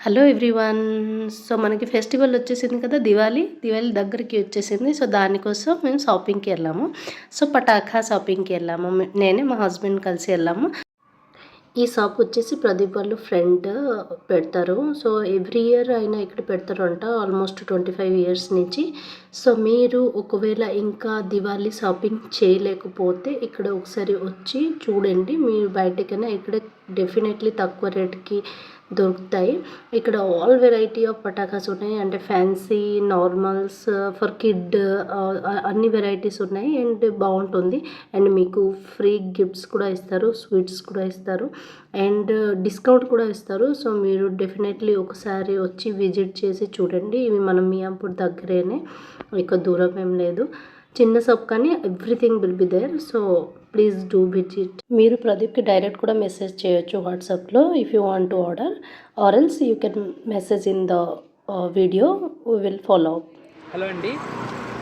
Hello everyone. So మనకి festival వచ్చేసింది కదా, దివాళీ దగ్గరికి వచ్చేసింది. సో దానికోసం మేము షాపింగ్కి వెళ్ళాము. సో పటాకా షాపింగ్కి వెళ్ళాము. నేనే మా హస్బెండ్ కలిసి వెళ్ళాము. ఈ షాప్ వచ్చేసి ప్రదీప్ వాళ్ళు ఫ్రెండ్ పెడతారు. సో ఎవ్రీ ఇయర్ అయినా ఇక్కడ పెడతారు అంట, ఆల్మోస్ట్ 25 ఇయర్స్ నుంచి. సో మీరు ఒకవేళ ఇంకా దివాళీ షాపింగ్ చేయలేకపోతే ఇక్కడ ఒకసారి వచ్చి చూడండి. మీరు బయటకైనా ఇక్కడ డెఫినెట్లీ తక్కువ రేట్కి దొరుకుతాయి. ఇక్కడ ఆల్ వెరైటీ ఆఫ్ పటాకాస్ ఉన్నాయి. అంటే ఫ్యాన్సీ, నార్మల్స్, ఫర్ కిడ్, అన్ని వెరైటీస్ ఉన్నాయి. అండ్ బాగుంటుంది. అండ్ మీకు ఫ్రీ గిఫ్ట్స్ కూడా ఇస్తారు, స్వీట్స్ కూడా ఇస్తారు, అండ్ డిస్కౌంట్ కూడా ఇస్తారు. సో మీరు డెఫినెట్లీ ఒకసారి వచ్చి విజిట్ చేసి చూడండి. ఇవి మనం మియాపూర్ దగ్గరేనే, ఎక్కువ దూరం ఏం లేదు. చిన్న షాప్ కానీ everything will be there. So please do visit. మీరు ప్రదీప్కి డైరెక్ట్ కూడా మెసేజ్ చేయొచ్చు వాట్సాప్లో if you want to order, or else you can message in the video, we will follow up. Hello అండి,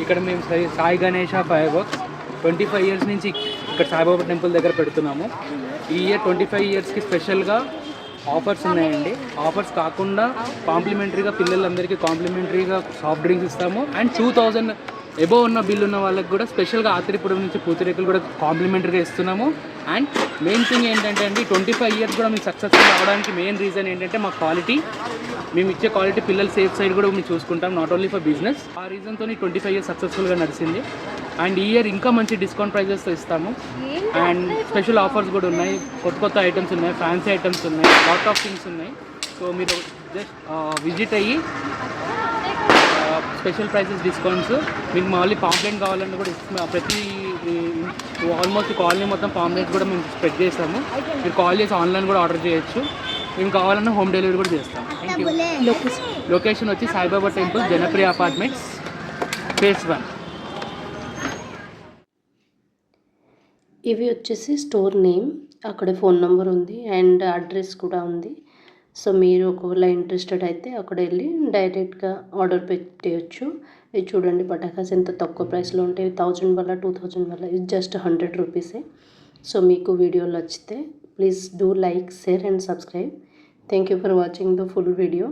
ఇక్కడ మేము Sai Ganesha fireworks 25 years నుంచి ఇక్కడ సాయిబాబా టెంపుల్ దగ్గర పెడుతున్నాము. ఈ ఇయర్ 25 ఇయర్స్కి స్పెషల్గా ఆఫర్స్ ఉన్నాయండి. ఆఫర్స్ కాకుండా కాంప్లిమెంటరీగా పిల్లలందరికీ కాంప్లిమెంటరీగా సాఫ్ట్ డ్రింక్స్ ఇస్తాము. అండ్ 2000 ఎబోవ్ ఉన్న బిల్ ఉన్న వాళ్ళకి కూడా స్పెషల్గా ఆత్రిపురం నుంచి పూతిరేకులు కూడా కాంప్లిమెంటరీగా ఇస్తున్నాము. అండ్ మెయిన్ థింగ్ ఏంటంటే అండి, 25 ఇయర్స్ కూడా మీకు సక్సెస్ఫుల్ అవ్వడానికి మెయిన్ రీజన్ ఏంటంటే మా క్వాలిటీ. మేము ఇచ్చే క్వాలిటీ, పిల్లల సేఫ్ సైడ్ కూడా మేము చూసుకుంటాం, నాట్ ఓన్లీ ఫర్ బిజినెస్. ఆ రీజన్తో 25 ఇయర్స్ సక్సెస్ఫుల్గా నడిచింది. అండ్ ఈ ఇయర్ ఇంకా మంచి డిస్కౌంట్ ప్రైజెస్తో ఇస్తాము. అండ్ స్పెషల్ ఆఫర్స్ కూడా ఉన్నాయి, కొత్త ఐటమ్స్ ఉన్నాయి, ఫ్యాన్సీ ఐటమ్స్ ఉన్నాయి, లాట్ ఆఫ్ థింగ్స్ ఉన్నాయి. సో మీరు జస్ట్ విజిట్ అయ్యి స్పెషల్ ప్రైసెస్, డిస్కౌంట్స్, మీకు మళ్ళీ పాంప్లెట్ కావాలన్నా కూడా ప్రతి ఆల్మోస్ట్ కాలనీ మొత్తం పాంప్లెట్స్ కూడా మేము స్ప్రెడ్ చేస్తాము. మీరు కాల్ చేసి ఆన్లైన్ కూడా ఆర్డర్ చేయొచ్చు. మేము కావాలన్నా హోమ్ డెలివరీ కూడా చేస్తాం. Thank you. లొకేషన్ వచ్చి Saibaba temple, Janapriya apartments, face 1. ఇవి వచ్చేసి స్టోర్ నేమ్, అక్కడ ఫోన్ నెంబర్ ఉంది అండ్ అడ్రస్ కూడా ఉంది. సో మీరు ఒకవేళ ఇంట్రెస్టెడ్ అయితే అక్కడ వెళ్ళి డైరెక్ట్గా ఆర్డర్ పెట్టేయచ్చు. ఇది చూడండి, పటాకాస్ ఎంత తక్కువ ప్రైస్లో ఉంటాయి. 1000 వల్ల 2000 వల్ల, ఇది జస్ట్ 100 రూపీసే. సో మీకు వీడియో నచ్చితే please do like, share and subscribe. Thank you for watching the full video.